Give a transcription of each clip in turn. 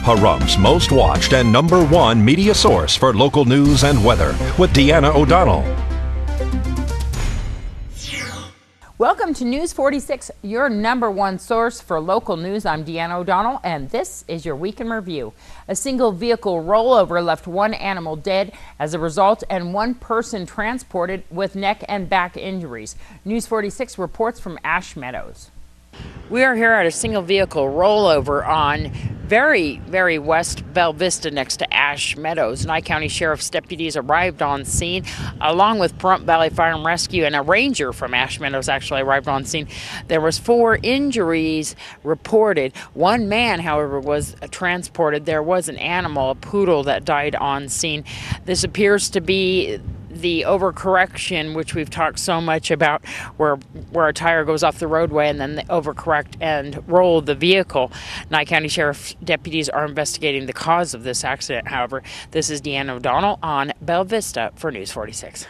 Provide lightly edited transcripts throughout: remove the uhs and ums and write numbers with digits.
Pahrum's most watched and #1 media source for local news and weather with Deanna O'Donnell. Welcome to News 46, your #1 source for local news. I'm Deanna O'Donnell, and this is your Week in Review. A single vehicle rollover left one animal dead as a result and one person transported with neck and back injuries. News 46 reports from Ash Meadows. We are here at a single vehicle rollover on very west Vista next to Ash Meadows. Nye County Sheriff's deputies arrived on scene along with Pahrump Valley Fire and Rescue, and a ranger from Ash Meadows actually arrived on scene. There was 4 injuries reported. One man, however, was transported. There was an animal, a poodle, that died on scene. This appears to be the overcorrection, which we've talked so much about, where a tire goes off the roadway and then they overcorrect and roll the vehicle. Nye County Sheriff deputies are investigating the cause of this accident. However, this is Deanna O'Donnell on Vista for News 46.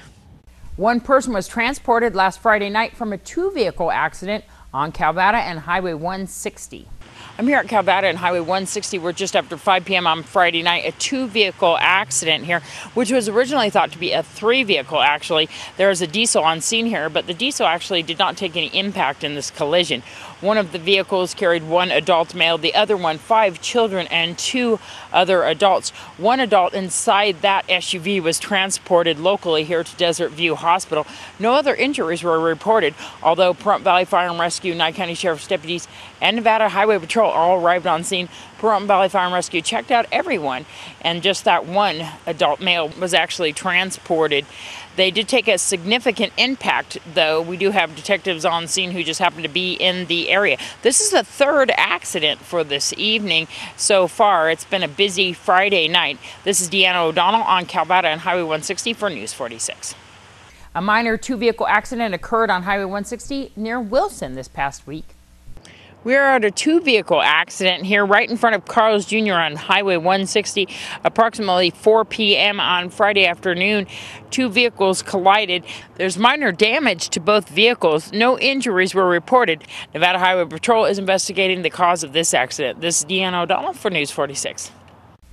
One person was transported last Friday night from a 2-vehicle accident on Calvada and Highway 160. I'm here at Calvada and Highway 160. We're just after 5 p.m. on Friday night. A 2-vehicle accident here, which was originally thought to be a 3-vehicle, actually. There is a diesel on scene here, but the diesel actually did not take any impact in this collision. One of the vehicles carried 1 adult male, the other one 5 children and 2 other adults. One adult inside that SUV was transported locally here to Desert View Hospital. No other injuries were reported, although Pahrump Valley Fire and Rescue, Nye County Sheriff's deputies, and Nevada Highway Patrol all arrived on scene. Pahrump Valley Fire and Rescue checked out everyone, and just that one adult male was actually transported. They did take a significant impact, though. We do have detectives on scene who just happened to be in the area. This is the 3rd accident for this evening so far. It's been a busy Friday night. This is Deanna O'Donnell on Calvada and Highway 160 for News 46. A minor 2-vehicle accident occurred on Highway 160 near Wilson this past week. We are at a 2-vehicle accident here right in front of Carl's Jr. on Highway 160, approximately 4 p.m. on Friday afternoon. 2 vehicles collided. There's minor damage to both vehicles. No injuries were reported. Nevada Highway Patrol is investigating the cause of this accident. This is Deanna O'Donnell for News 46.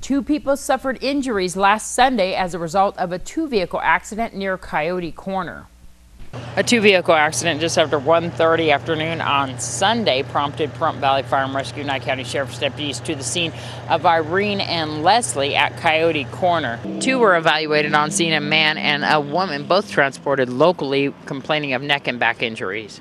2 people suffered injuries last Sunday as a result of a 2-vehicle accident near Coyote Corner. A 2-vehicle accident just after 1:30 afternoon on Sunday prompted Pahrump Valley Fire and Rescue, Nye County Sheriff's deputies to the scene of Irene and Leslie at Coyote Corner. 2 were evaluated on scene, a man and a woman, both transported locally, complaining of neck and back injuries.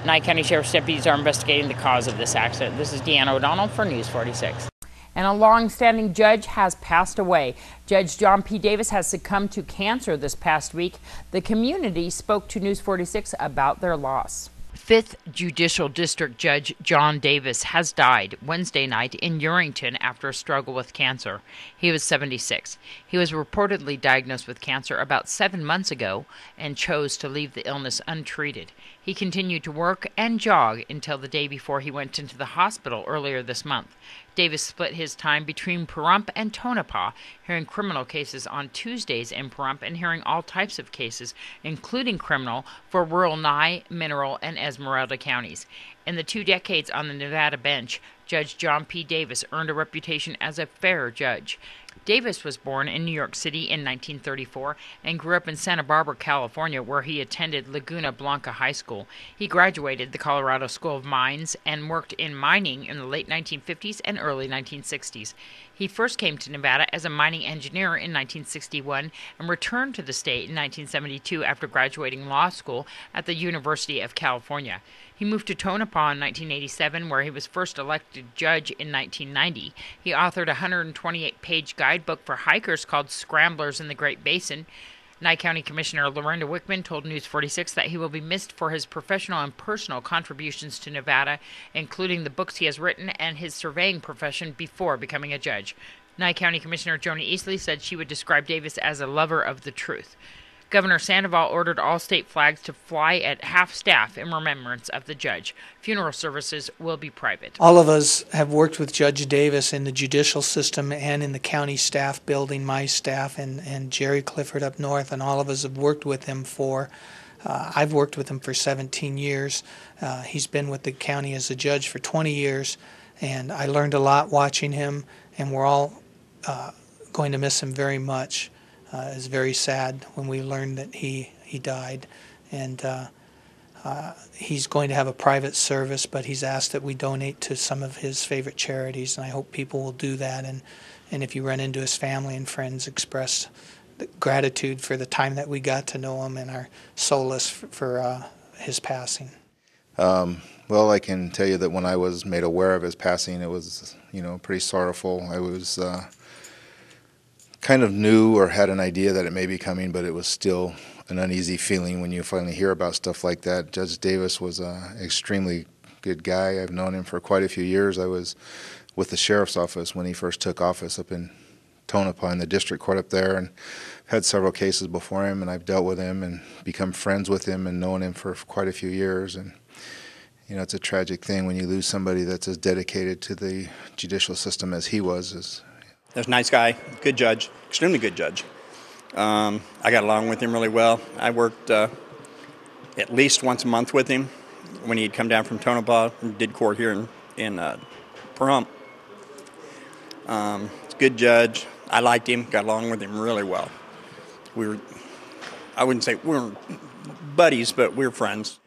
Nye County Sheriff's deputies are investigating the cause of this accident. This is Deanna O'Donnell for News 46. And a long-standing judge has passed away. Judge John P. Davis has succumbed to cancer this past week. The community spoke to News 46 about their loss. 5th Judicial District Judge John Davis has died Wednesday night in Urington after a struggle with cancer. He was 76. He was reportedly diagnosed with cancer about 7 months ago and chose to leave the illness untreated. He continued to work and jog until the day before he went into the hospital earlier this month. Davis split his time between Pahrump and Tonopah, hearing criminal cases on Tuesdays in Pahrump and hearing all types of cases, including criminal, for rural Nye, Mineral, and Esmeralda counties. In the 2 decades on the Nevada bench, Judge John P. Davis earned a reputation as a fair judge. Davis was born in New York City in 1934 and grew up in Santa Barbara, California, where he attended Laguna Blanca High School. He graduated the Colorado School of Mines and worked in mining in the late 1950s and early 1960s. He first came to Nevada as a mining engineer in 1961 and returned to the state in 1972 after graduating law school at the University of California. He moved to Tonopah in 1987, where he was first elected judge in 1990. He authored a 128-page guidebook for hikers called Scramblers in the Great Basin. Nye County Commissioner Lorinda Wickman told News 46 that he will be missed for his professional and personal contributions to Nevada, including the books he has written and his surveying profession before becoming a judge. Nye County Commissioner Joni Easley said she would describe Davis as a lover of the truth. Governor Sandoval ordered all state flags to fly at half-staff in remembrance of the judge. Funeral services will be private. All of us have worked with Judge Davis in the judicial system and in the county staff building, my staff and Jerry Clifford up north, and all of us have worked with him for I've worked with him for 17 years. He's been with the county as a judge for 20 years, and I learned a lot watching him, and we're all going to miss him very much. It's very sad when we learned that he died, and he's going to have a private service, but he's asked that we donate to some of his favorite charities, and I hope people will do that. And if you run into his family and friends, express gratitude for the time that we got to know him and our solace for his passing. Well, I can tell you that when I was made aware of his passing, it was, pretty sorrowful. I was kind of knew or had an idea that it may be coming, but it was still an uneasy feeling when you finally hear about stuff like that. Judge Davis was an extremely good guy. I've known him for quite a few years. I was with the sheriff's office when he first took office up in Tonopah in the district court up there, and had several cases before him, and I've dealt with him and become friends with him and known him for quite a few years. And it's a tragic thing when you lose somebody that's as dedicated to the judicial system as he was. He's a nice guy, good judge, extremely good judge. I got along with him really well. I worked at least once a month with him when he'd come down from Tonopah and did court here in Pahrump. He's a good judge. I liked him, got along with him really well. I wouldn't say we were buddies, but we were friends.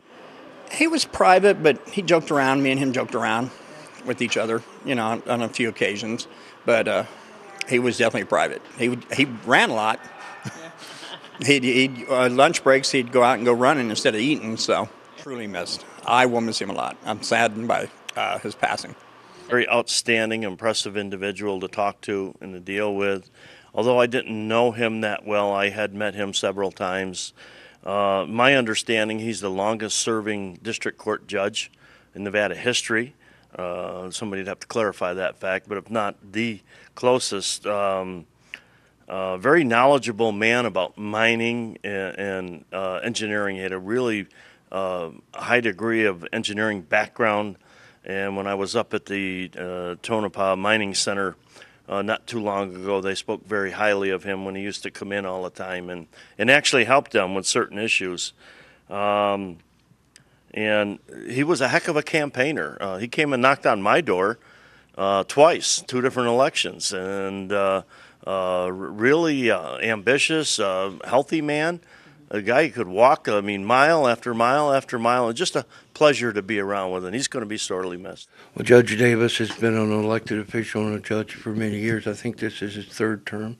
He was private, but he joked around. Me and him joked around with each other, on a few occasions. But he was definitely private. He ran a lot. He'd lunch breaks, he'd go out and go running instead of eating. So truly missed. I will miss him a lot. I'm saddened by his passing. Very outstanding, impressive individual to talk to and to deal with. Although I didn't know him that well, I had met him several times. My understanding, he's the longest-serving district court judge in Nevada history. Somebody'd have to clarify that fact, but if not the closest. Very knowledgeable man about mining and engineering. He had a really high degree of engineering background. And when I was up at the Tonopah Mining Center not too long ago, they spoke very highly of him when he used to come in all the time and actually helped them with certain issues. And he was a heck of a campaigner. He came and knocked on my door twice, 2 different elections, and really ambitious, healthy man. A guy who could walk, mile after mile after mile, and just a pleasure to be around with, and he's going to be sorely missed. Well, Judge Davis has been an elected official and a judge for many years. I think this is his 3rd term.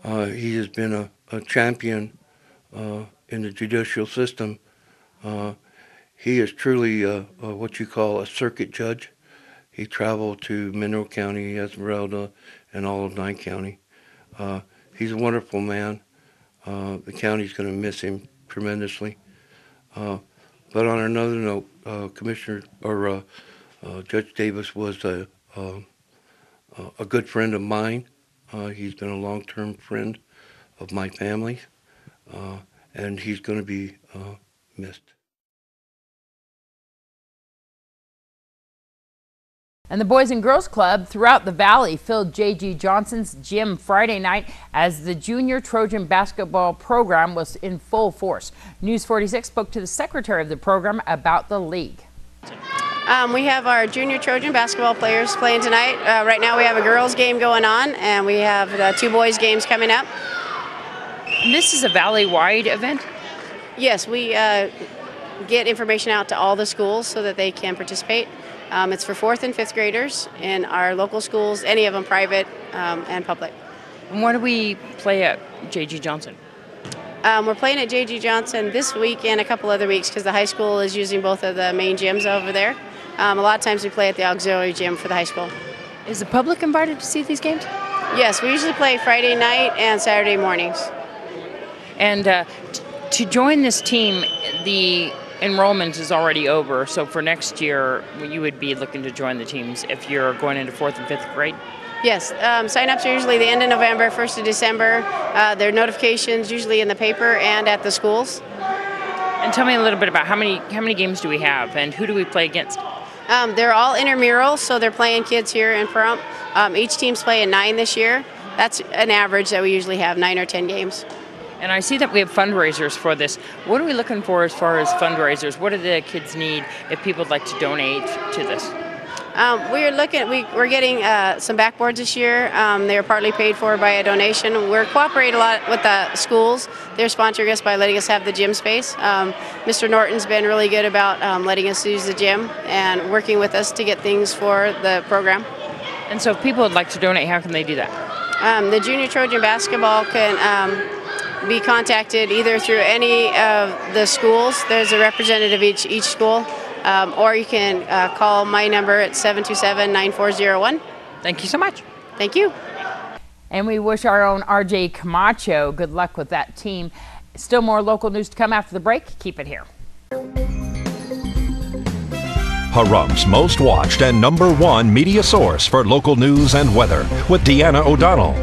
He has been a champion in the judicial system. He is truly what you call a circuit judge. He traveled to Mineral County, Esmeralda, and all of Nye County. He's a wonderful man. The county's going to miss him tremendously. But on another note, Judge Davis was a good friend of mine. He's been a long-term friend of my family, and he's going to be missed. And the Boys and Girls Club throughout the Valley filled J.G. Johnson's gym Friday night as the Junior Trojan basketball program was in full force. News 46 spoke to the secretary of the program about the league. We have our Junior Trojan basketball players playing tonight. Right now we have a girls game going on, and we have 2 boys games coming up. This is a Valley-wide event? Yes, we get information out to all the schools so that they can participate. It's for 4th and 5th graders in our local schools, any of them private and public. And what do we play at J.G. Johnson? We're playing at J.G. Johnson this week and a couple other weeks because the high school is using both of the main gyms over there. A lot of times we play at the auxiliary gym for the high school. Is the public invited to see these games? Yes, we usually play Friday night and Saturday mornings. And to join this team, the enrollment is already over, so for next year you would be looking to join the teams if you're going into 4th and 5th grade? Yes, sign-ups are usually the end of November, 1st of December. There are notifications usually in the paper and at the schools. And tell me a little bit about how many games do we have and who do we play against? They're all intramurals, so they're playing kids here in Pahrump. Each team's playing 9 this year. That's an average that we usually have, 9 or 10 games. And I see that we have fundraisers for this. What are we looking for as far as fundraisers? What do the kids need if people would like to donate to this? We're getting some backboards this year. They're partly paid for by a donation. We're cooperating a lot with the schools. They're sponsoring us by letting us have the gym space. Mr. Norton's been really good about letting us use the gym and working with us to get things for the program. And so if people would like to donate, how can they do that? The Junior Trojan basketball can be contacted either through any of the schools. There's a representative each school. Or you can call my number at 727-9401. Thank you so much. Thank you. And we wish our own RJ Camacho good luck with that team. Still more local news to come after the break. Keep it here. Pahrum's most watched and #1 media source for local news and weather with Deanna O'Donnell.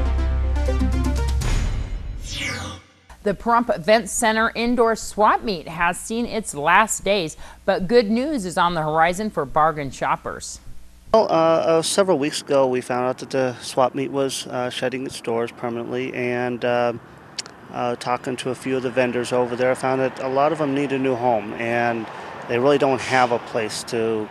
The Pahrump Event Center indoor swap meet has seen its last days, but good news is on the horizon for bargain shoppers. Well, several weeks ago we found out that the swap meet was shutting its doors permanently, and talking to a few of the vendors over there, I found that a lot of them need a new home, and they really don't have a place to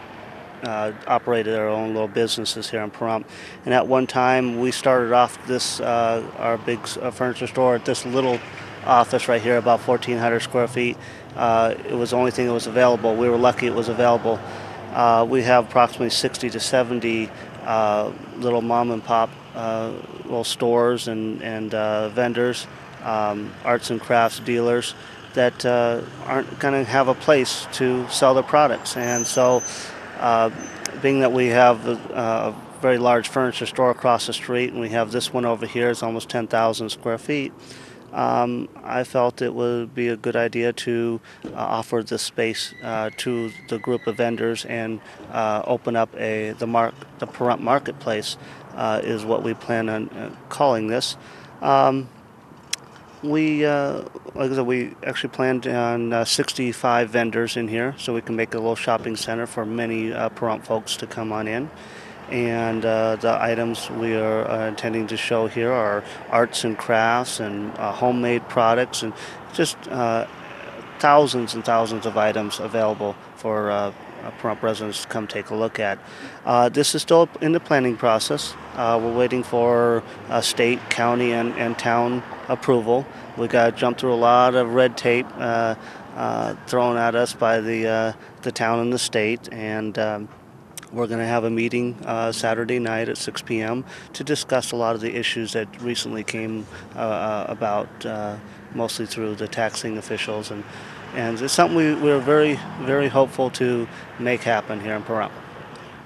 operate their own little businesses here in Pahrump. And at one time we started off this our big furniture store at this little office right here, about 1,400 square feet. It was the only thing that was available. We were lucky it was available. We have approximately 60 to 70 little mom and pop little stores and vendors, arts and crafts dealers that aren't going to have a place to sell their products. And so being that we have a very large furniture store across the street, and we have this one over here, it's almost 10,000 square feet, I felt it would be a good idea to offer this space to the group of vendors and open up the Pahrump Marketplace is what we plan on calling this. Like I said, we actually planned on 65 vendors in here, so we can make a little shopping center for many Pahrump folks to come on in. And the items we are intending to show here are arts and crafts and homemade products, and just thousands and thousands of items available for Pahrump residents to come take a look at. This is still in the planning process. We're waiting for state, county, and town approval. We got to jump through a lot of red tape thrown at us by the town and the state, and we're going to have a meeting Saturday night at 6 p.m. to discuss a lot of the issues that recently came about, mostly through the taxing officials, and it's something we're very, very hopeful to make happen here in Pahrump.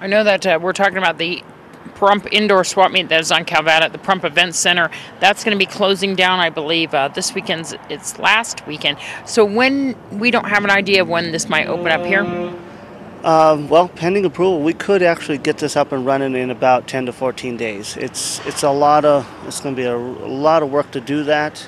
I know that we're talking about the Pahrump Indoor Swap Meet that is on Calvada at the Pahrump Event Center. That's going to be closing down, I believe, this weekend's its last weekend. So when we don't have an idea of when this might open up here? Well, pending approval, we could actually get this up and running in about 10 to 14 days. It's going to be a lot of work to do that.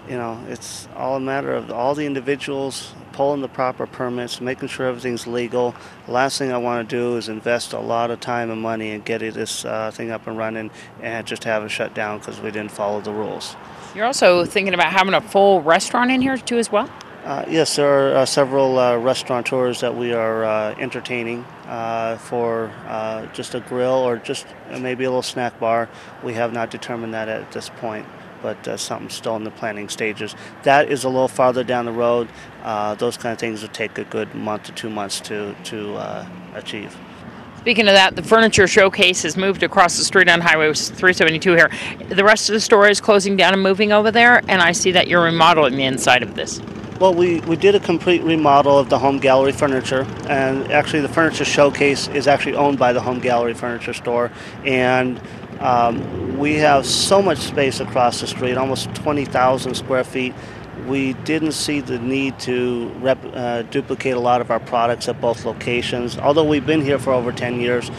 It's all a matter of all the individuals pulling the proper permits, making sure everything's legal. The last thing I want to do is invest a lot of time and money and get this thing up and running and just have it shut down because we didn't follow the rules. You're also thinking about having a full restaurant in here too as well? Yes, there are several restaurateurs that we are entertaining for just a grill or just maybe a little snack bar. We have not determined that at this point, but something's still in the planning stages. That is a little farther down the road. Those kind of things would take a good month to 2 months to achieve. Speaking of that, the furniture showcase has moved across the street on Highway 372 here. The rest of the store is closing down and moving over there, and I see that you're remodeling the inside of this. Well, we did a complete remodel of the Home Gallery furniture, and actually the furniture showcase is actually owned by the Home Gallery furniture store, and we have so much space across the street, almost 20,000 square feet. We didn't see the need to duplicate a lot of our products at both locations. Although we've been here for over 10 years,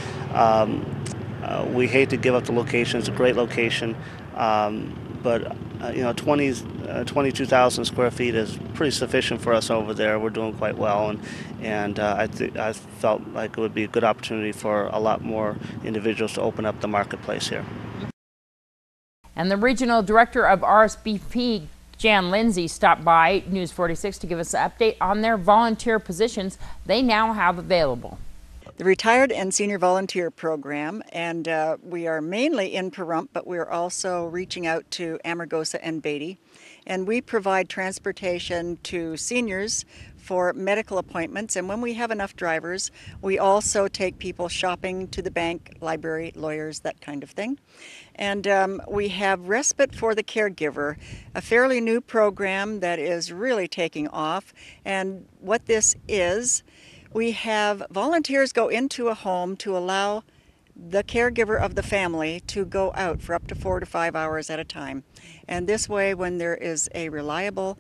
we hate to give up the location. It's a great location, but 22,000 square feet is pretty sufficient for us over there. We're doing quite well, and I felt like it would be a good opportunity for a lot more individuals to open up the marketplace here. And the regional director of RSVP, Jan Lindsay, stopped by News 46 to give us an update on their volunteer positions they now have available. The Retired and Senior Volunteer Program, and we are mainly in Pahrump, but we're also reaching out to Amargosa and Beatty. And we provide transportation to seniors for medical appointments, and when we have enough drivers, we also take people shopping, to the bank, library, lawyers, that kind of thing. And we have Respite for the Caregiver, a fairly new program that is really taking off. And what this is, we have volunteers go into a home to allow the caregiver of the family to go out for up to 4 to 5 hours at a time. And this way, when there is a reliable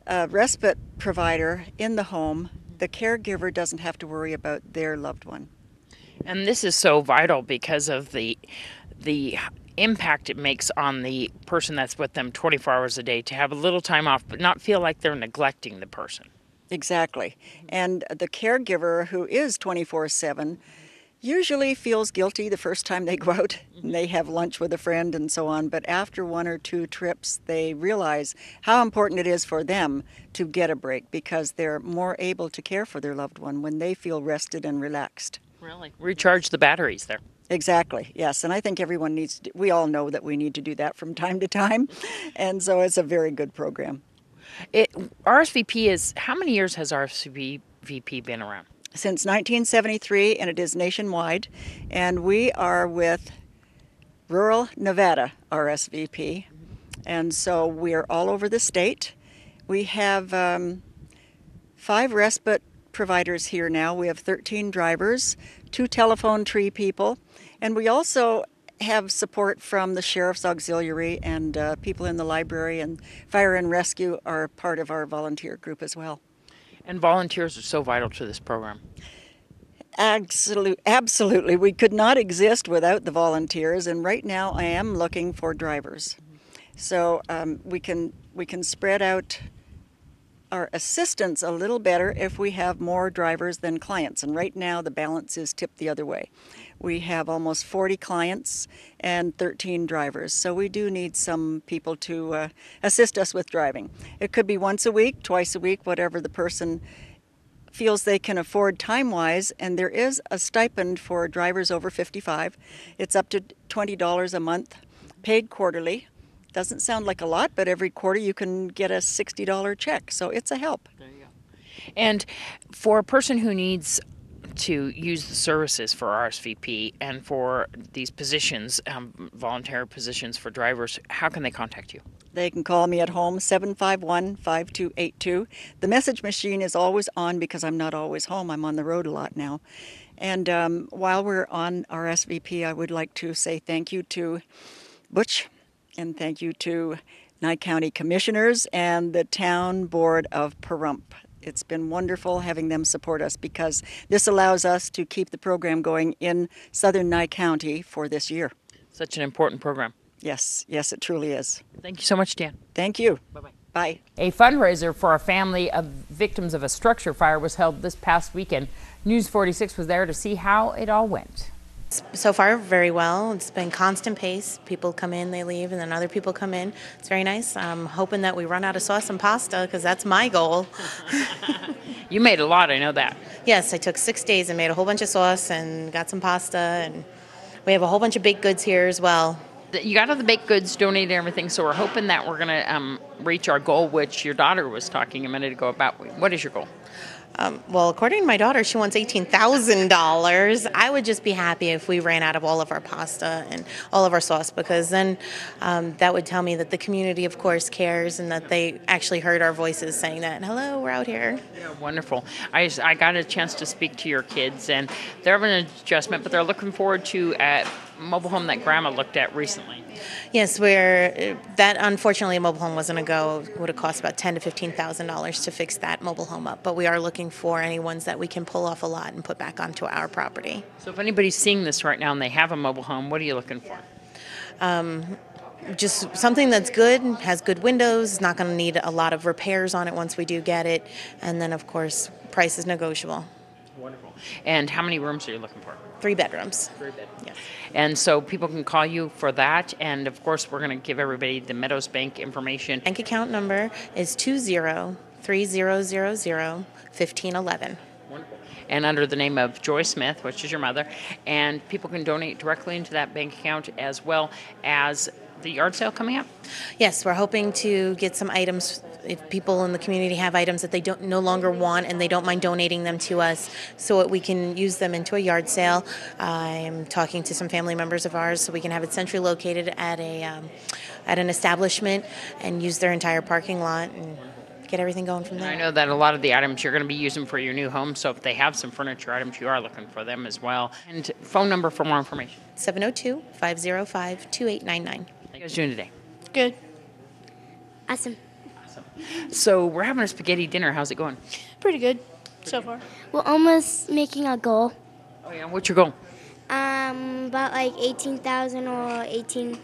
respite provider in the home, the caregiver doesn't have to worry about their loved one. And this is so vital because of the impact it makes on the person that's with them 24 hours a day to have a little time off but not feel like they're neglecting the person. Exactly. And the caregiver, who is 24/7, usually feels guilty the first time they go out and they have lunch with a friend and so on, but after 1 or 2 trips they realize how important it is for them to get a break because they're more able to care for their loved one when they feel rested and relaxed. Really? Recharge the batteries there. Exactly, yes, and I think everyone needs to, we all know that we need to do that from time to time, and so it's a very good program. RSVP is, how many years has RSVP been around? Since 1973, and it is nationwide, and we are with rural Nevada RSVP, and so we are all over the state. We have 5 respite providers here now. We have 13 drivers, 2 telephone tree people, and we also have support from the Sheriff's Auxiliary, and people in the library and fire and rescue are part of our volunteer group as well. And volunteers are so vital to this program. Absolutely. We could not exist without the volunteers, and right now I am looking for drivers. So we can spread out our assistance a little better if we have more drivers than clients, and right now the balance is tipped the other way. We have almost 40 clients and 13 drivers, so we do need some people to assist us with driving. It could be once a week, twice a week, whatever the person feels they can afford time-wise, and there is a stipend for drivers over 55. It's up to $20 a month, paid quarterly. Doesn't sound like a lot, but every quarter you can get a $60 check, so it's a help. There you go. And for a person who needs to use the services for RSVP and for these positions, volunteer positions for drivers, how can they contact you? They can call me at home, 751-5282. The message machine is always on because I'm not always home. I'm on the road a lot now. And while we're on RSVP, I would like to say thank you to Butch, and thank you to Nye County Commissioners and the Town Board of Pahrump. It's been wonderful having them support us because this allows us to keep the program going in southern Nye County for this year. Such an important program. Yes, yes, it truly is. Thank you so much, Dan. Thank you. Bye-bye. Bye. A fundraiser for a family of victims of a structure fire was held this past weekend. News 46 was there to see how it all went. So far, very well. It's been constant pace. People come in, they leave, and then other people come in. It's very nice. I'm hoping that we run out of sauce and pasta because that's my goal. You made a lot, I know that. Yes, I took 6 days and made a whole bunch of sauce and got some pasta, and we have a whole bunch of baked goods here as well. You got all the baked goods, donated everything, so we're hoping that we're going to reach our goal, which your daughter was talking a minute ago about. What is your goal? Well, according to my daughter, she wants $18,000. I would just be happy if we ran out of all of our pasta and all of our sauce, because then that would tell me that the community, of course, cares and that they actually heard our voices saying that, hello, we're out here. Yeah, wonderful. I got a chance to speak to your kids, and they're having an adjustment, but they're looking forward to a mobile home that Grandma looked at recently. Yes, that unfortunately a mobile home wasn't a go. It would have cost about $10,000 to $15,000 to fix that mobile home up. But we are looking for any ones that we can pull off a lot and put back onto our property. So if anybody's seeing this right now and they have a mobile home, what are you looking for? Just something that's good, has good windows, not going to need a lot of repairs on it once we do get it. And then, of course, price is negotiable. Wonderful. And how many rooms are you looking for? 3 bedrooms. 3 bedrooms. Yes. And so people can call you for that. And of course, we're going to give everybody the Meadows Bank information. Bank account number is 2030001511. Wonderful. And under the name of Joy Smith, which is your mother, and people can donate directly into that bank account, as well as the yard sale coming up. Yes, we're hoping to get some items. If people in the community have items that they don't no longer want and they don't mind donating them to us, so that we can use them into a yard sale. I'm talking to some family members of ours, so we can have it centrally located at an establishment and use their entire parking lot and get everything going from there. I know that a lot of the items you're going to be using for your new home, so if they have some furniture items, you are looking for them as well. And phone number for more information. 702-505-2899. How are you guys doing today? Good. Awesome. So we're having a spaghetti dinner. How's it going? Pretty good so far. We're almost making a goal. Oh yeah, what's your goal? About like 18,000 or 1,800.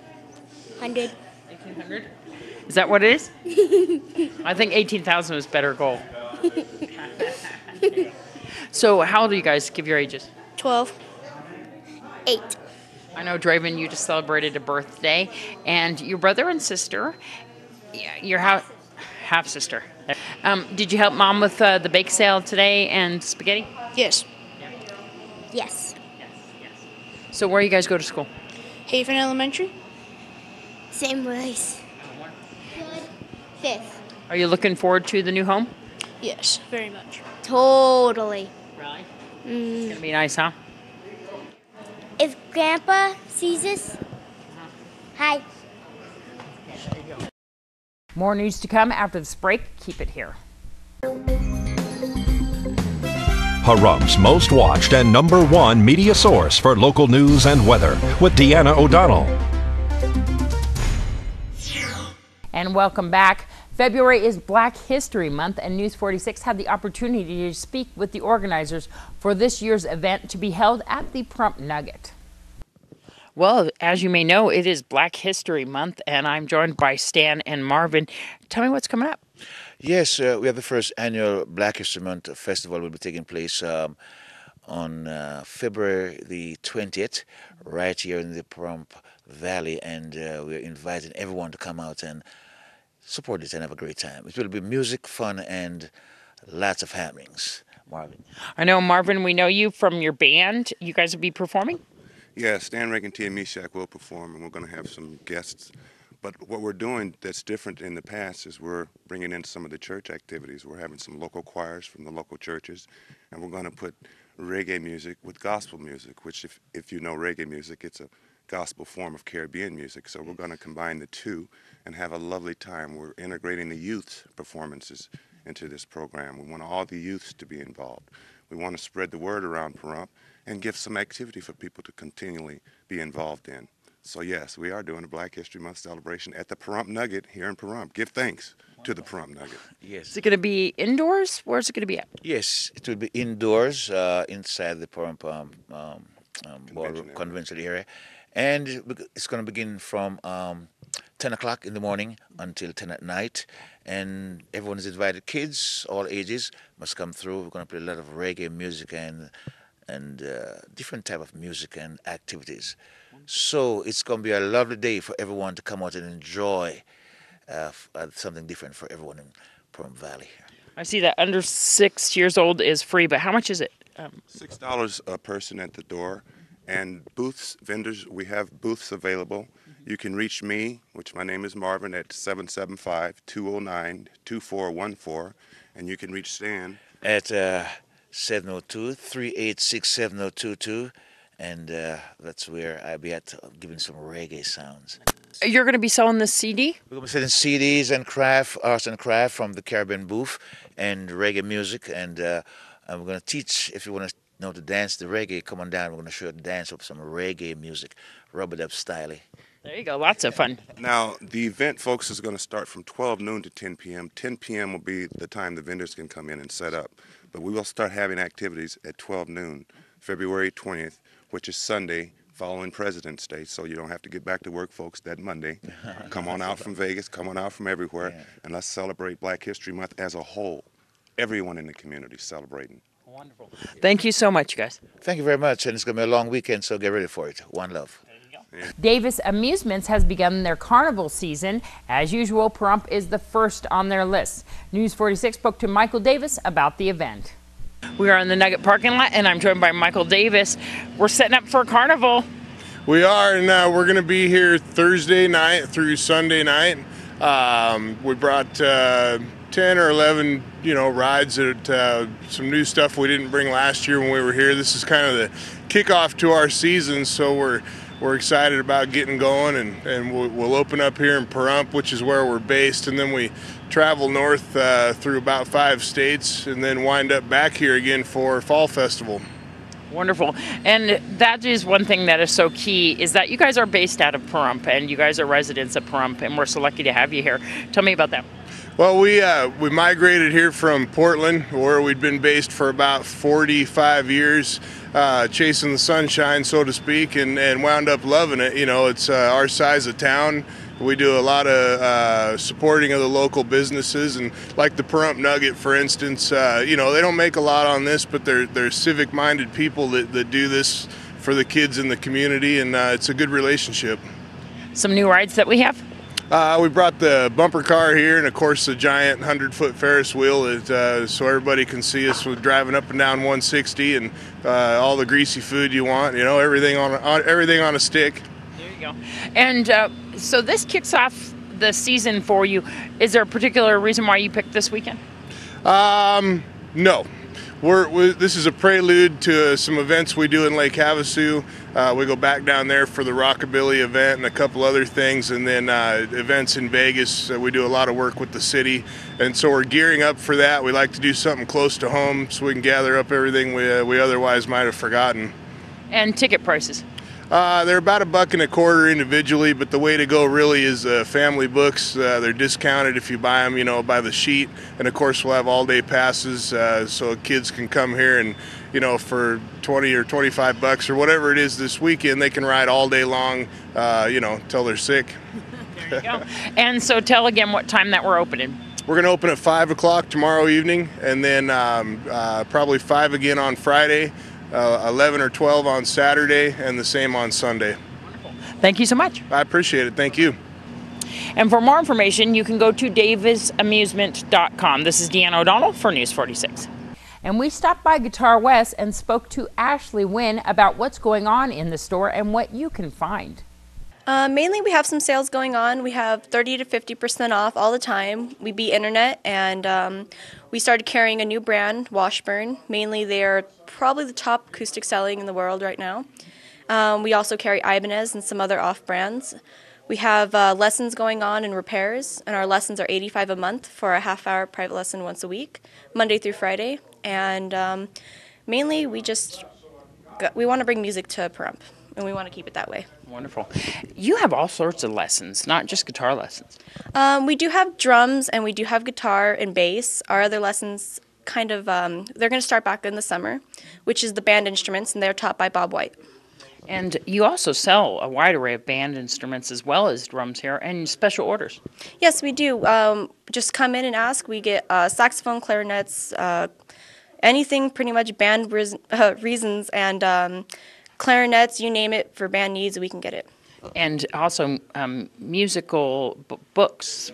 1,800? Is that what it is? I think 18,000 is a better goal. So how old do you guys? Give your ages. 12. 8. I know, Draven, you just celebrated a birthday, and your brother and sister, your half-sister. Did you help Mom with the bake sale today and spaghetti? Yes. Yes. So where you guys go to school? Haven Elementary. Same place. 5th. Are you looking forward to the new home? Yes, very much. Totally. Really? It's going to be nice, huh? If Grandpa sees this, hi. More news to come after this break. Keep it here. Pahrum's most watched and #1 media source for local news and weather with Deanna O'Donnell. And welcome back. February is Black History Month, and News 46 had the opportunity to speak with the organizers for this year's event to be held at the Pahrump Nugget. Well, as you may know, it is Black History Month, and I'm joined by Stan and Marvin. Tell me what's coming up. Yes, we have the first annual Black History Month festival will be taking place on February the 20th, right here in the Pahrump Valley, and we're inviting everyone to come out and support it and have a great time. It will be music, fun, and lots of happenings. Marvin. I know, Marvin, we know you from your band. You guys will be performing? Yeah, Stan Reagan, Tia Meshach will perform, and we're going to have some guests. But what we're doing that's different in the past is we're bringing in some of the church activities. We're having some local choirs from the local churches, and we're going to put reggae music with gospel music, which if you know reggae music, it's a gospel form of Caribbean music. So we're going to combine the two and have a lovely time. We're integrating the youth performances into this program. We want all the youths to be involved. We want to spread the word around Pahrump and give some activity for people to continually be involved in. So yes, we are doing a Black History Month celebration at the Pahrump Nugget here in Pahrump. Give thanks to the Pahrump Nugget. Yes. Is it going to be indoors? Where's it going to be at? Yes, it will be indoors inside the Pahrump convention area. And it's going to begin from 10 o'clock in the morning until 10 at night. And everyone is invited. Kids, all ages, must come through. We're going to play a lot of reggae music and different type of music and activities. So it's going to be a lovely day for everyone to come out and enjoy something different for everyone in Pahrump Valley. I see that under 6 years old is free, but how much is it? $6 a person at the door. And booths, vendors, we have booths available. You can reach me, which my name is Marvin, at 775-209-2414. And you can reach Stan at 702-386-7022. And that's where I'll be at giving some reggae sounds. You're going to be selling this CD? We're going to be selling CDs and arts and craft from the Caribbean booth and reggae music. And we're going to teach, if you want to know to dance the reggae, come on down. We're going to show you the dance of some reggae music, rub it up styly. There you go. Lots of fun. Now, the event, folks, is going to start from 12 noon to 10 p.m. 10 p.m. will be the time the vendors can come in and set up. But we will start having activities at 12 noon, February 20th, which is Sunday, following President's Day. So you don't have to get back to work, folks, that Monday. Come on out from Vegas, come on out from everywhere, and let's celebrate Black History Month as a whole. Everyone in the community celebrating Wonderful. Thank you so much, you guys. Thank you very much, and it's going to be a long weekend, so get ready for it. One love. Davis Amusements has begun their carnival season. As usual, Pahrump is the first on their list. News 46 spoke to Michael Davis about the event. We are in the Nugget parking lot, and I'm joined by Michael Davis. We're setting up for a carnival. We are, and we're going to be here Thursday night through Sunday night. We brought 10 or 11, rides at some new stuff we didn't bring last year when we were here. This is kind of the kickoff to our season, so we're excited about getting going, and we'll open up here in Pahrump, which is where we're based, and then we travel north through about 5 states, and then wind up back here again for Fall Festival. Wonderful. And that is one thing that is so key, is that you guys are based out of Pahrump, and you guys are residents of Pahrump, and we're so lucky to have you here. Tell me about that. Well, we migrated here from Portland, where we'd been based for about 45 years, chasing the sunshine, so to speak, and wound up loving it. It's our size of town. We do a lot of supporting of the local businesses, and like the Pahrump Nugget, for instance, they don't make a lot on this, but they're civic-minded people that do this for the kids in the community, and it's a good relationship. Some new rides that we have? We brought the bumper car here, and of course the giant 100-foot Ferris wheel, so everybody can see us with driving up and down 160, and all the greasy food you want. Everything on a stick. There you go. And so this kicks off the season for you. Is there a particular reason why you picked this weekend? No. This is a prelude to some events we do in Lake Havasu. We go back down there for the Rockabilly event and a couple other things, and then events in Vegas. We do a lot of work with the city, and so we're gearing up for that. We like to do something close to home so we can gather up everything we otherwise might have forgotten. And ticket prices? They're about $1.25 individually, but the way to go really is family books. They're discounted if you buy them, by the sheet. And of course, we'll have all-day passes, so kids can come here and, for $20 or $25 or whatever it is this weekend, they can ride all day long, till they're sick. There you go. And so tell again what time that we're opening. We're going to open at 5 o'clock tomorrow evening, and then probably 5 again on Friday. 11 or 12 on Saturday, and the same on Sunday. Wonderful. Thank you so much. I appreciate it. Thank you. And for more information, you can go to davisamusement.com. This is Deanna O'Donnell for News 46. And we stopped by Guitar West and spoke to Ashley Wynn about what's going on in the store and what you can find. Mainly we have some sales going on. We have 30 to 50% off all the time. We beat internet, and we started carrying a new brand, Washburn. Mainly they're probably the top acoustic selling in the world right now. We also carry Ibanez and some other off brands. We have lessons going on in repairs, and our lessons are $85 a month for a half-hour private lesson once a week, Monday through Friday. And mainly we want to bring music to Pahrump, and we want to keep it that way. Wonderful. You have all sorts of lessons, not just guitar lessons. We do have drums, and we do have guitar and bass. Our other lessons they're going to start back in the summer, which is the band instruments, and they're taught by Bob White. And you also sell a wide array of band instruments as well as drums here, and special orders. Yes, we do. Just come in and ask. We get saxophone, clarinets, anything pretty much band reasons, and clarinets, you name it, for band needs, we can get it. And also musical books.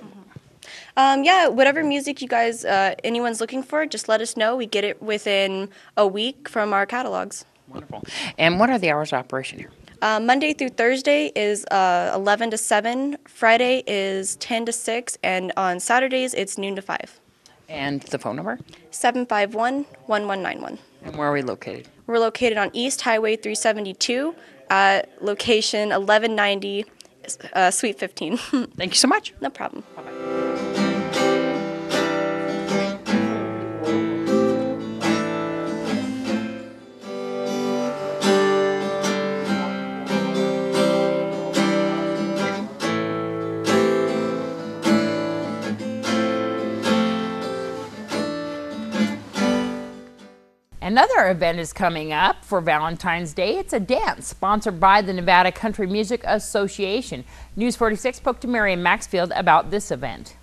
Yeah, whatever music you guys, anyone's looking for, just let us know. We get it within a week from our catalogs. Wonderful. And what are the hours of operation here? Monday through Thursday is 11 to 7. Friday is 10 to 6. And on Saturdays, it's noon to 5. And the phone number? 751-1191. And where are we located? We're located on East Highway 372 at location 1190, Suite 15. Thank you so much. No problem. Bye-bye. Another event is coming up for Valentine's Day. It's a dance sponsored by the Nevada Country Music Association. News 46 spoke to Marian Maxfield about this event.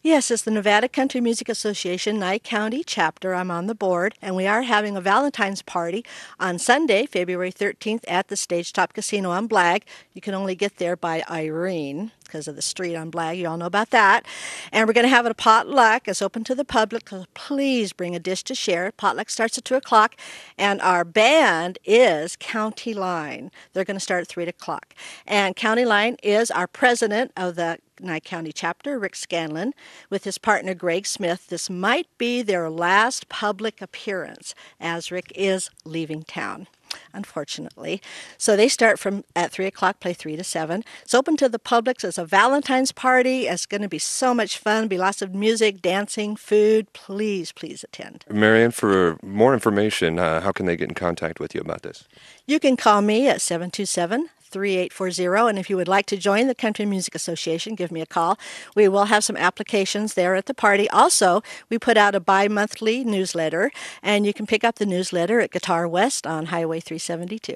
Yes, it's the Nevada Country Music Association Nye County chapter. I'm on the board, and we are having a Valentine's party on Sunday, February 13th at the Stagetop Casino on Blag. You can only get there by Irene because of the street on Blag. You all know about that. And we're going to have a potluck. It's open to the public, so please bring a dish to share. Potluck starts at 2 o'clock, and our band is County Line. They're going to start at 3 o'clock. And County Line is our president of the Nye County chapter, Rick Scanlon, with his partner Greg Smith. This might be their last public appearance as Rick is leaving town, unfortunately. So they start at 3 o'clock, play 3 to 7. It's open to the public. It's a Valentine's party. It's going to be so much fun. Be lots of music, dancing, food. Please, please attend. Marianne, for more information, how can they get in contact with you about this? You can call me at 727-3840, and if you would like to join the Country Music Association, give me a call. We will have some applications there at the party. Also, we put out a bi-monthly newsletter, and you can pick up the newsletter at Guitar West on Highway 372.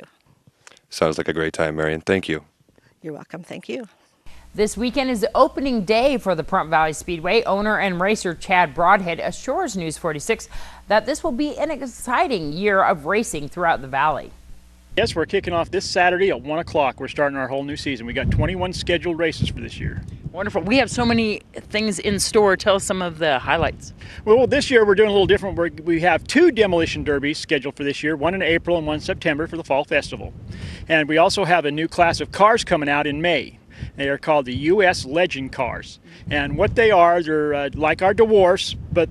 Sounds like a great time, Marianne. Thank you. You're welcome. Thank you. This weekend is the opening day for the Pahrump Valley Speedway. Owner and racer Chad Broadhead assures News 46 that this will be an exciting year of racing throughout the valley. Yes, we're kicking off this Saturday at 1 o'clock. We're starting our whole new season. We got 21 scheduled races for this year. Wonderful. We have so many things in store. Tell us some of the highlights. Well, this year we're doing a little different. We have 2 demolition derbies scheduled for this year, one in April and one in September for the Fall Festival. And we also have a new class of cars coming out in May. They are called the U.S. Legend Cars. And what they are, they're like our dwarfs, but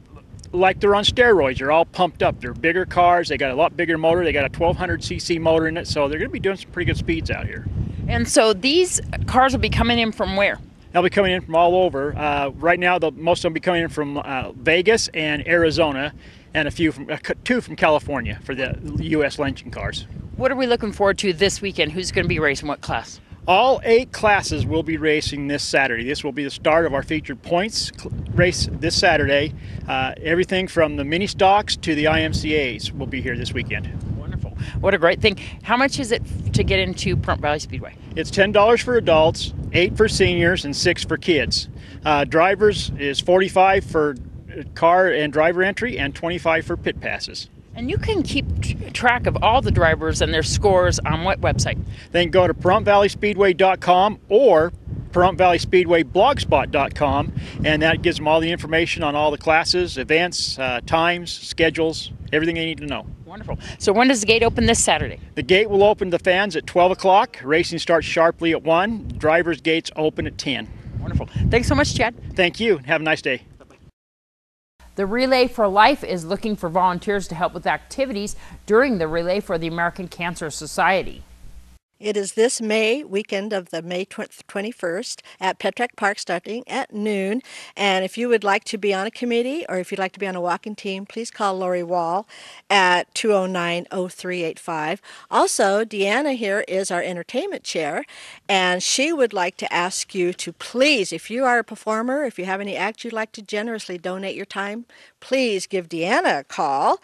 like they're on steroids. They're all pumped up. They're bigger cars. They got a lot bigger motor. They got a 1200cc motor in it, so they're going to be doing some pretty good speeds out here. And so these cars will be coming in from where? They'll be coming in from all over. Right now, most of them will be coming in from Vegas and Arizona, and 2 from California for the U.S. Legend Cars. What are we looking forward to this weekend? Who's going to be racing what class? All 8 classes will be racing this Saturday. This will be the start of our featured points race this Saturday. Everything from the mini stocks to the IMCAs will be here this weekend. Wonderful. What a great thing. How much is it to get into Pahrump Valley Speedway? It's $10 for adults, $8 for seniors, and $6 for kids. Drivers is $45 for car and driver entry and $25 for pit passes. And you can keep track of all the drivers and their scores on what website? They can go to PaHrumpValleySpeedway.com or PaHrumpValleySpeedwayBlogspot.com, and that gives them all the information on all the classes, events, times, schedules, everything they need to know. Wonderful. So when does the gate open this Saturday? The gate will open to fans at 12 o'clock. Racing starts sharply at 1. Driver's gates open at 10. Wonderful. Thanks so much, Chad. Thank you. Have a nice day. The Relay for Life is looking for volunteers to help with activities during the Relay for the American Cancer Society. It is this May weekend of the May 21st at Petrack Park starting at noon. And if you would like to be on a committee or if you'd like to be on a walking team, please call Lori Wall at 209-0385. Also, Deanna here is our entertainment chair, and she would like to ask you to please, if you are a performer, if you have any act you'd like to generously donate your time, please give Deanna a call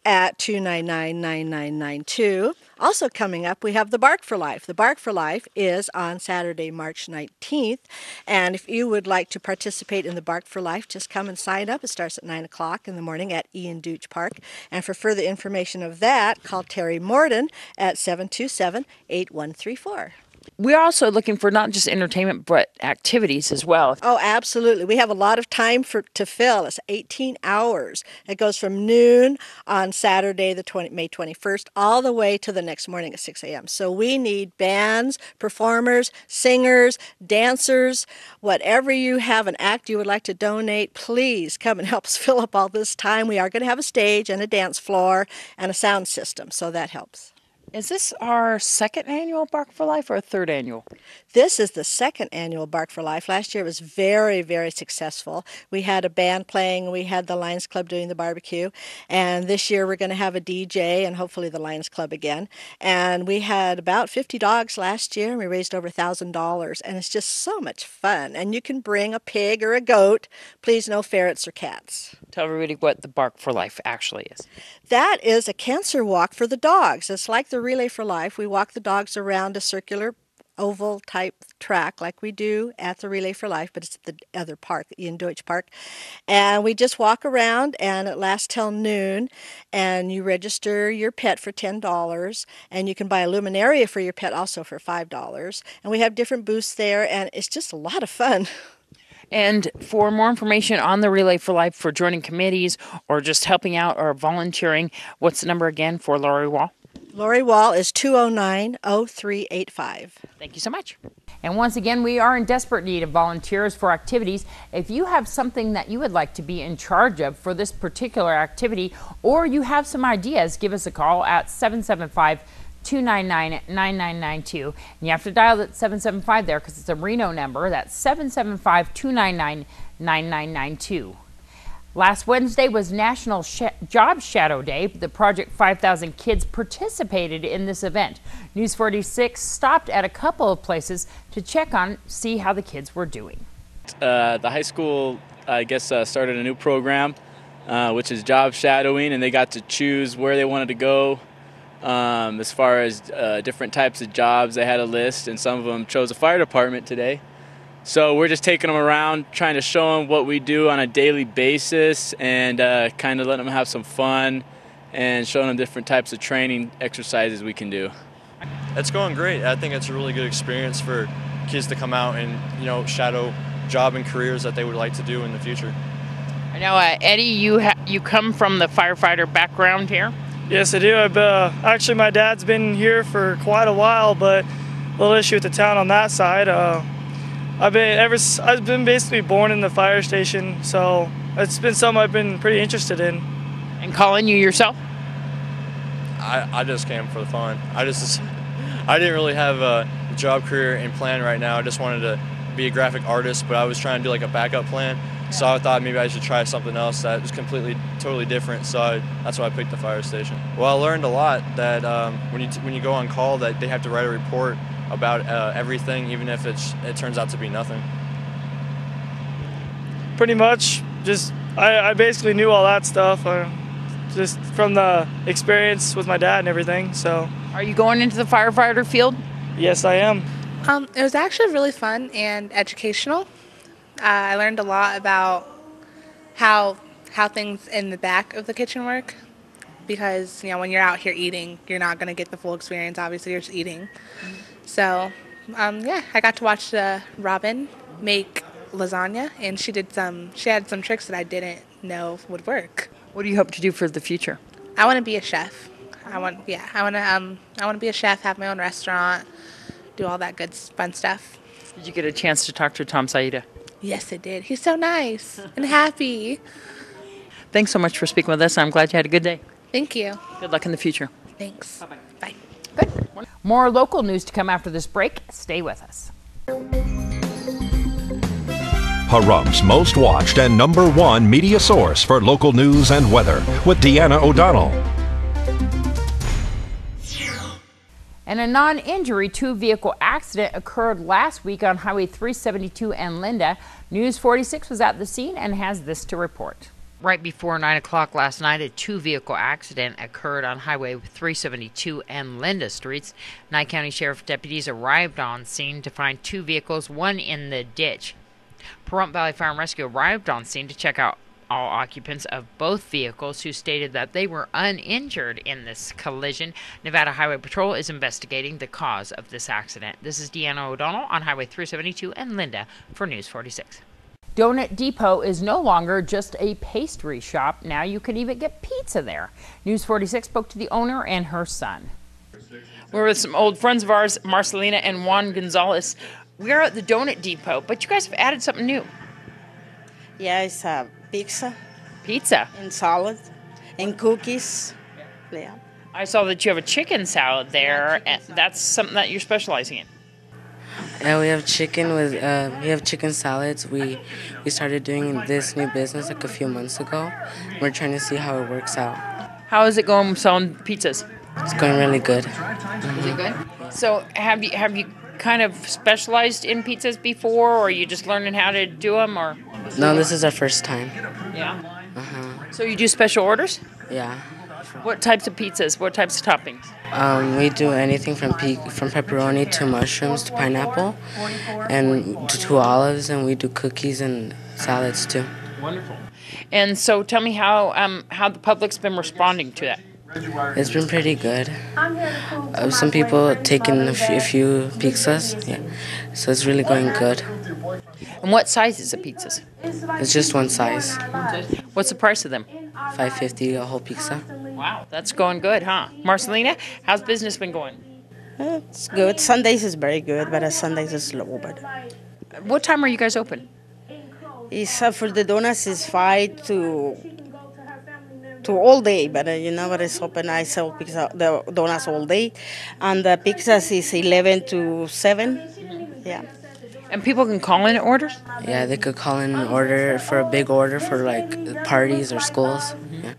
at 299-9992. Also coming up, we have the Bark for Life. The Bark for Life is on Saturday, March 19th. And if you would like to participate in the Bark for Life, just come and sign up. It starts at 9 o'clock in the morning at Ian Dooch Park. And for further information of that, call Terry Morden at 727-8134. We're also looking for not just entertainment, but activities as well. Oh, absolutely. We have a lot of time to fill. It's 18 hours. It goes from noon on Saturday, May 21st, all the way to the next morning at 6 a.m. So we need bands, performers, singers, dancers, whatever you have, an act you would like to donate, please come and help us fill up all this time. We are going to have a stage and a dance floor and a sound system, so that helps. Is this our second annual Bark for Life or a third annual? This is the second annual Bark for Life. Last year it was very, very successful. We had a band playing, we had the Lions Club doing the barbecue, and this year we're going to have a DJ and hopefully the Lions Club again. And we had about 50 dogs last year, and we raised over $1,000, and it's just so much fun. And you can bring a pig or a goat, please no ferrets or cats. Tell everybody what the Bark for Life actually is. That is a cancer walk for the dogs. It's like the Relay for Life. We walk the dogs around a circular oval type track like we do at the Relay for Life, but it's at the other park, Ian Deutsch Park. And we just walk around, and it lasts till noon, and you register your pet for $10, and you can buy a luminaria for your pet also for $5. And we have different booths there, and it's just a lot of fun. And for more information on the Relay for Life, for joining committees or just helping out or volunteering, what's the number again for Lori Wall? Lori Wall is 209-0385. Thank you so much. And once again, we are in desperate need of volunteers for activities. If you have something that you would like to be in charge of for this particular activity, or you have some ideas, give us a call at 775-299-9992. And you have to dial that 775 there because it's a Reno number. That's 775-299-9992. Last Wednesday was National Job Shadow Day. The Project 5000 kids participated in this event. News 46 stopped at a couple of places to check on, see how the kids were doing. The high school, I guess, started a new program, which is job shadowing, and they got to choose where they wanted to go. As far as different types of jobs, they had a list, and some of them chose a fire department today. So we're just taking them around, trying to show them what we do on a daily basis, and kind of letting them have some fun and showing them different types of training exercises we can do. It's going great. I think it's a really good experience for kids to come out and, shadow job and careers that they would like to do in the future. I know, Eddie, you come from the firefighter background here? Yes, I do. Actually, my dad's been here for quite a while, but a little issue with the town on that side. I've been basically born in the fire station, so it's been something I've been pretty interested in. And Colin, you yourself? I just came for the fun. I didn't really have a job career in plan right now. I just wanted to be a graphic artist, but I was trying to do like a backup plan. So I thought maybe I should try something else that was totally different. So that's why I picked the fire station. Well, I learned a lot that when you go on call, that they have to write a report about everything, even if it turns out to be nothing. Pretty much, I basically knew all that stuff, just from the experience with my dad and everything. So, are you going into the firefighter field? Yes, I am. It was actually really fun and educational. I learned a lot about how things in the back of the kitchen work, because when you're out here eating, you're not going to get the full experience. Obviously, you're just eating. So, I got to watch Robin make lasagna, and she had some tricks that I didn't know would work. What do you hope to do for the future? I want to be a chef. I want to be a chef, have my own restaurant, do all that good fun stuff. Did you get a chance to talk to Tom Saida? Yes, I did. He's so nice and happy. Thanks so much for speaking with us. I'm glad you had a good day. Thank you. Good luck in the future. Thanks. Bye-bye. Bye. Good. More local news to come after this break. Stay with us. Pahrumps' most watched and #1 media source for local news and weather with Deanna O'Donnell. And a non-injury two-vehicle accident occurred last week on Highway 372 and Linda. News 46 was at the scene and has this to report. Right before 9 o'clock last night, a two-vehicle accident occurred on Highway 372 and Linda Streets. Nye County Sheriff deputies arrived on scene to find two vehicles, one in the ditch. Pahrump Valley Fire and Rescue arrived on scene to check out all occupants of both vehicles, who stated that they were uninjured in this collision. Nevada Highway Patrol is investigating the cause of this accident. This is Deanna O'Donnell on Highway 372 and Linda for News 46. Donut Depot is no longer just a pastry shop. Now you can even get pizza there. News 46 spoke to the owner and her son. We're with some old friends of ours, Marcelina and Juan Gonzalez. We're at the Donut Depot, but you guys have added something new. Yeah, it's pizza. Pizza? And salad. And cookies. Yeah. I saw that you have a chicken salad there. And that's something that you're specializing in. Yeah, we have chicken with we have chicken salads. We started doing this new business like a few months ago. We're trying to see how it works out. How is it going selling pizzas? It's going really good. Is it good? So have you kind of specialized in pizzas before, or are you just learning how to do them, or? No, this is our first time. Yeah. So you do special orders? Yeah. What types of pizzas? What types of toppings? We do anything from pepperoni to mushrooms to pineapple, and to olives, and we do cookies and salads too. Wonderful. And so, tell me how the public's been responding to that. It's been pretty good. Some people taking a few pizzas, yeah. So it's really going good. And what size is the pizzas? It's just one size. What's the price of them? $5.50 a whole pizza. Wow, that's going good, huh? Marcelina, how's business been going? It's good. Sundays is very good, but Sundays is slow. But what time are you guys open? It's for the donuts is 5 to all day, but but it's open. I sell the donuts all day, and the pizzas is 11 to 7. Yeah. And people can call in orders? Yeah, they could call in and order for a big order for like parties or schools. Yeah.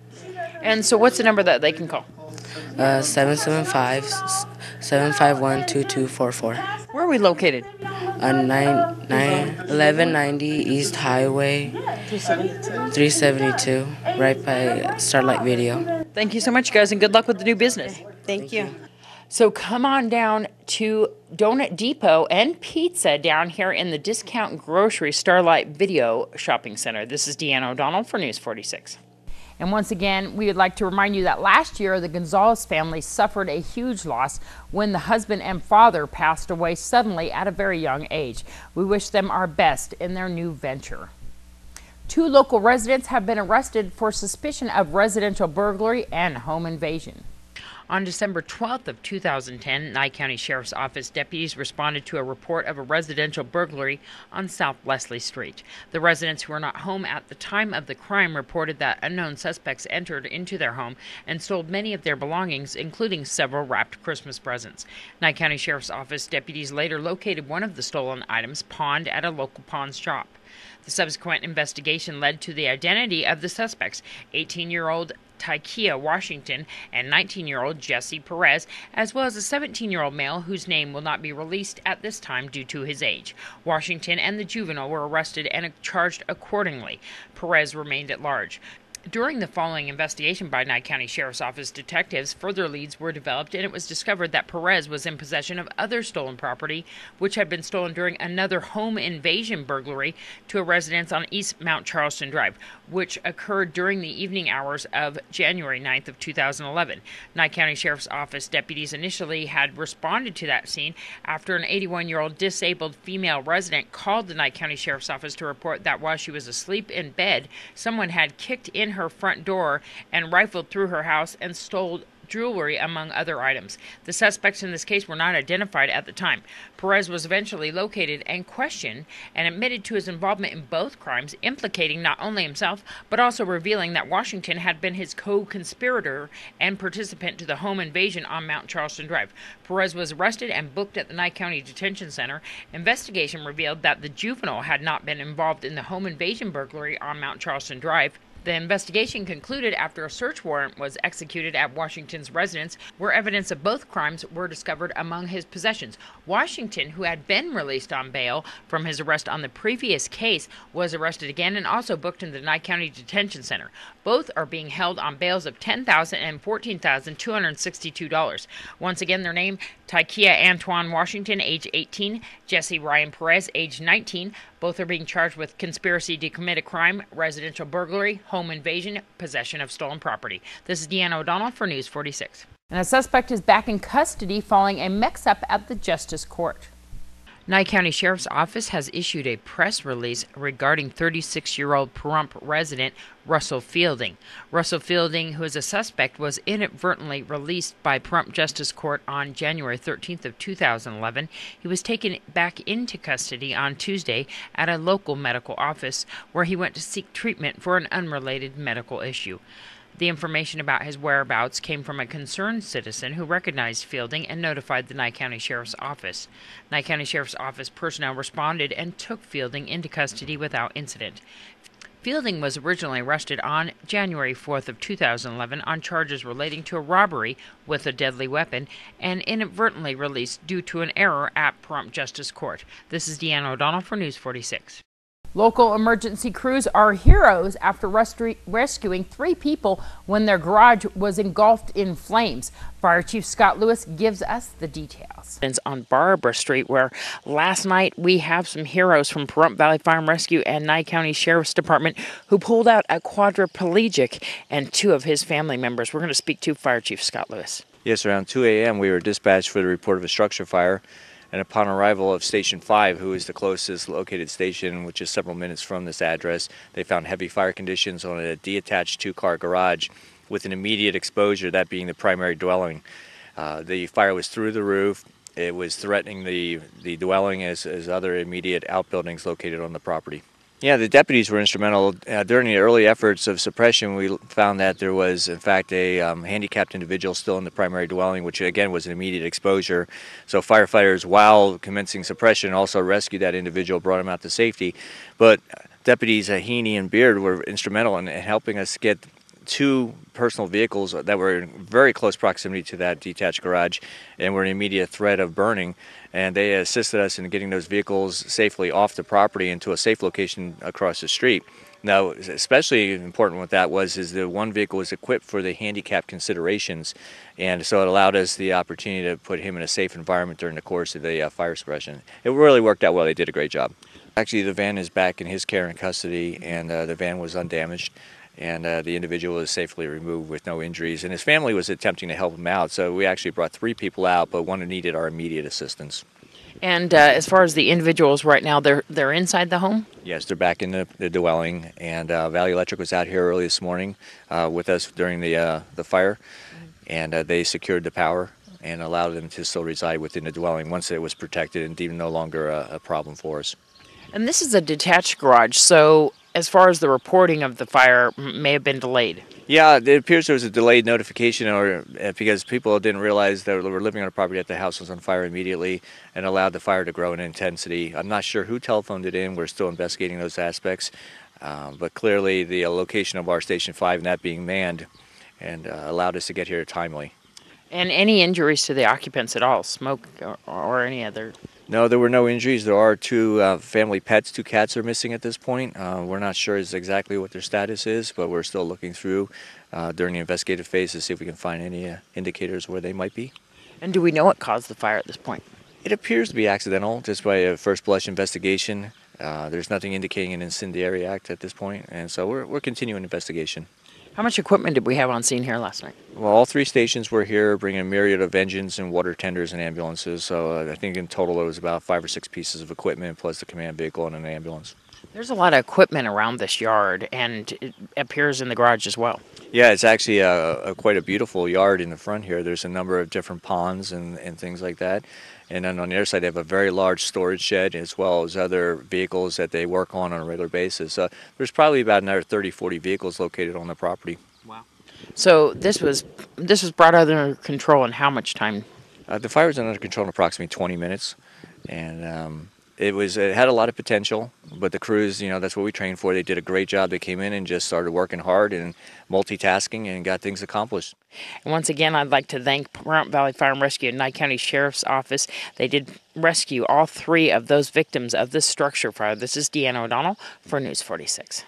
And so what's the number that they can call? 775-751-2244. Where are we located? 1190 East Highway 372, right by Starlight Video. Thank you so much, guys, and good luck with the new business. Thank you. So come on down to Donut Depot and Pizza down here in the Discount Grocery Starlight Video Shopping Center. This is Deanna O'Donnell for News 46. And once again, we would like to remind you that last year, the Gonzalez family suffered a huge loss when the husband and father passed away suddenly at a very young age. We wish them our best in their new venture. 2 local residents have been arrested for suspicion of residential burglary and home invasion. On December 12th of 2010, Nye County Sheriff's Office deputies responded to a report of a residential burglary on South Leslie Street. The residents who were not home at the time of the crime reported that unknown suspects entered into their home and stole many of their belongings, including several wrapped Christmas presents. Nye County Sheriff's Office deputies later located one of the stolen items pawned at a local pawn shop. The subsequent investigation led to the identity of the suspects, 18-year-old Tykia Washington and 19-year-old Jesse Perez, as well as a 17-year-old male whose name will not be released at this time due to his age. Washington and the juvenile were arrested and charged accordingly. Perez remained at large. During the following investigation by Nye County Sheriff's Office detectives, further leads were developed, and it was discovered that Perez was in possession of other stolen property, which had been stolen during another home invasion burglary to a residence on East Mount Charleston Drive, which occurred during the evening hours of January 9th of 2011. Nye County Sheriff's Office deputies initially had responded to that scene after an 81-year-old disabled female resident called the Nye County Sheriff's Office to report that while she was asleep in bed, someone had kicked in her front door and rifled through her house and stole jewelry, among other items. The suspects in this case were not identified at the time. Perez was eventually located and questioned and admitted to his involvement in both crimes, implicating not only himself, but also revealing that Washington had been his co-conspirator and participant to the home invasion on Mount Charleston Drive. Perez was arrested and booked at the Nye County Detention Center. Investigation revealed that the juvenile had not been involved in the home invasion burglary on Mount Charleston Drive. The investigation concluded after a search warrant was executed at Washington's residence, where evidence of both crimes were discovered among his possessions. Washington, who had been released on bail from his arrest on the previous case, was arrested again and also booked in the Nye County Detention Center. Both are being held on bails of $10,000 and $14,262. Once again, their name, Tykia Antoine Washington, age 18, Jesse Ryan Perez, age 19. Both are being charged with conspiracy to commit a crime, residential burglary, home invasion, possession of stolen property. This is Deanna O'Donnell for News 46. And a suspect is back in custody following a mix-up at the Justice Court. Nye County Sheriff's Office has issued a press release regarding 36-year-old Pahrump resident Russell Fielding. Russell Fielding, who is a suspect, was inadvertently released by Pahrump Justice Court on January 13th of 2011. He was taken back into custody on Tuesday at a local medical office where he went to seek treatment for an unrelated medical issue. The information about his whereabouts came from a concerned citizen who recognized Fielding and notified the Nye County Sheriff's Office. Nye County Sheriff's Office personnel responded and took Fielding into custody without incident. Fielding was originally arrested on January 4th of 2011 on charges relating to a robbery with a deadly weapon and inadvertently released due to an error at Pahrump Justice Court. This is Deanna O'Donnell for News 46. Local emergency crews are heroes after rescuing 3 people when their garage was engulfed in flames. Fire Chief Scott Lewis gives us the details. It's on Barbara Street, where last night we have some heroes from Pahrump Valley Fire and Rescue and Nye County Sheriff's Department who pulled out a quadriplegic and 2 of his family members. We're going to speak to Fire Chief Scott Lewis. Yes, around 2 a.m. we were dispatched for the report of a structure fire. And upon arrival of Station 5, who is the closest located station, which is several minutes from this address, they found heavy fire conditions on a detached 2-car garage with an immediate exposure, that being the primary dwelling. The fire was through the roof. It was threatening the dwelling as other immediate outbuildings located on the property. Yeah, the deputies were instrumental. During the early efforts of suppression, we found that there was, in fact, a handicapped individual still in the primary dwelling, which again was an immediate exposure. So firefighters, while commencing suppression, also rescued that individual, brought him out to safety. But deputies Heaney and Beard were instrumental in helping us get 2 personal vehicles that were in very close proximity to that detached garage and were in immediate threat of burning. And they assisted us in getting those vehicles safely off the property into a safe location across the street. Now, especially important with that is the one vehicle was equipped for the handicap considerations, and so it allowed us the opportunity to put him in a safe environment during the course of the fire suppression. It really worked out well. They did a great job. Actually, the van is back in his care and custody, and the van was undamaged. And the individual was safely removed with no injuries. And his family was attempting to help him out, so we actually brought 3 people out, but one needed our immediate assistance. And as far as the individuals right now, they're inside the home? Yes, they're back in the dwelling, and Valley Electric was out here early this morning with us during the fire, and they secured the power and allowed them to still reside within the dwelling once it was protected and deemed no longer a problem for us. And this is a detached garage, so as far as the reporting of the fire may have been delayed. Yeah, it appears there was a delayed notification, or because people didn't realize that they were living on a property that the house was on fire immediately, and allowed the fire to grow in intensity. I'm not sure who telephoned it in. We're still investigating those aspects, but clearly the location of our Station 5 and that being manned and allowed us to get here timely. And any injuries to the occupants at all, smoke or any other? No, there were no injuries. There are 2 family pets. 2 cats are missing at this point. We're not sure exactly what their status is, but we're still looking through during the investigative phase to see if we can find any indicators where they might be. And do we know what caused the fire at this point? It appears to be accidental, just by a first blush investigation. There's nothing indicating an incendiary act at this point, and so we're continuing investigation. How much equipment did we have on scene here last night? Well, all 3 stations were here, bringing a myriad of engines and water tenders and ambulances. So I think in total there was about 5 or 6 pieces of equipment plus the command vehicle and an ambulance. There's a lot of equipment around this yard, and it appears in the garage as well. Yeah, it's actually quite a beautiful yard in the front here. There's a number of different ponds and things like that. And then on the other side, they have a very large storage shed as well as other vehicles that they work on a regular basis. There's probably about another 30, 40 vehicles located on the property. Wow. So this was brought under control in how much time? The fire was under control in approximately 20 minutes. And it had a lot of potential, but the crews, that's what we trained for. They did a great job. They came in and just started working hard and multitasking and got things accomplished. And once again, I'd like to thank Pahrump Valley Fire and Rescue and Nye County Sheriff's Office. They did rescue all 3 of those victims of this structure fire. This is Deanna O'Donnell for News 46.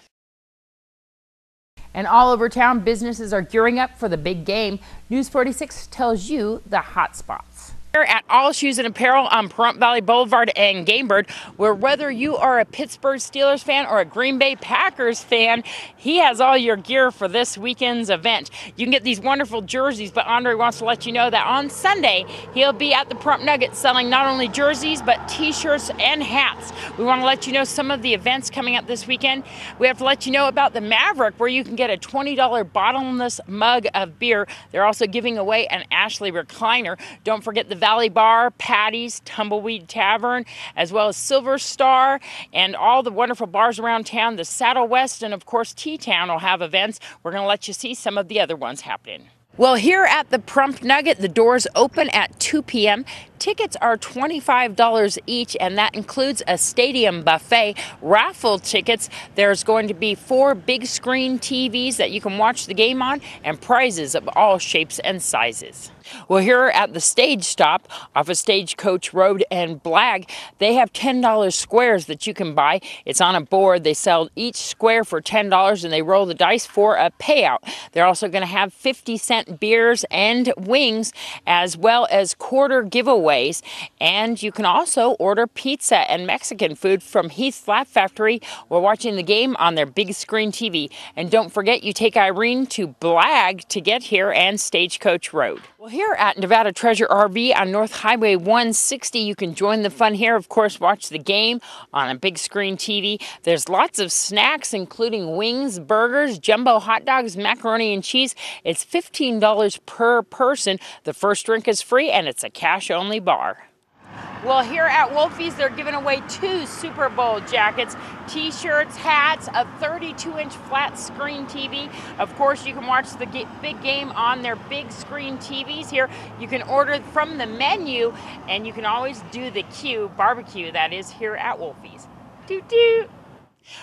And all over town, businesses are gearing up for the big game. News 46 tells you the hot spots. Here at All Shoes and Apparel on Pahrump Valley Boulevard and Gamebird, where whether you are a Pittsburgh Steelers fan or a Green Bay Packers fan, he has all your gear for this weekend's event. You can get these wonderful jerseys, but Andre wants to let you know that on Sunday, he'll be at the Pahrump Nugget selling not only jerseys, but t-shirts and hats. We want to let you know some of the events coming up this weekend. We have to let you know about the Maverick, where you can get a $20 bottomless mug of beer. They're also giving away an Ashley recliner. Don't forget the Valley Bar, Patty's, Tumbleweed Tavern, as well as Silver Star, and all the wonderful bars around town. The Saddle West and, of course, T-Town will have events. We're going to let you see some of the other ones happening. Well, here at the Pahrump Nugget, the doors open at 2 p.m. Tickets are $25 each, and that includes a stadium buffet. Raffle tickets, there's going to be 4 big screen TVs that you can watch the game on, and prizes of all shapes and sizes. Well, here at the Stage Stop off of Stagecoach Road and Blag, they have $10 squares that you can buy. It's on a board. They sell each square for $10 and they roll the dice for a payout. They're also going to have 50-cent beers and wings as well as quarter giveaways. And you can also order pizza and Mexican food from Heath's Laugh Factory while watching the game on their big screen TV. And don't forget, you take Irene to Blag to get here and Stagecoach Road. Well, here at Nevada Treasure RV on North Highway 160, you can join the fun here. Of course, watch the game on a big screen TV. There's lots of snacks, including wings, burgers, jumbo hot dogs, macaroni and cheese. It's $15 per person. The first drink is free, and it's a cash-only bar. Well, here at Wolfie's, they're giving away 2 Super Bowl jackets, t-shirts, hats, a 32-inch flat screen TV. Of course, you can watch the big game on their big screen TVs here. You can order from the menu, and you can always do the barbecue that is here at Wolfie's. Doot-doot.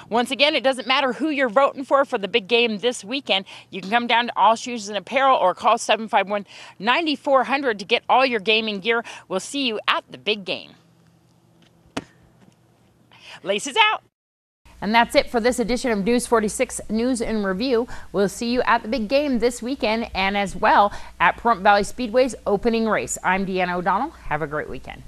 Once again, it doesn't matter who you're voting for the big game this weekend. You can come down to All Shoes and Apparel or call 751-9400 to get all your gaming gear. We'll see you at the big game. Laces out. And that's it for this edition of News 46 News and Review. We'll see you at the big game this weekend and as well at Pahrump Valley Speedway's opening race. I'm Deanna O'Donnell. Have a great weekend.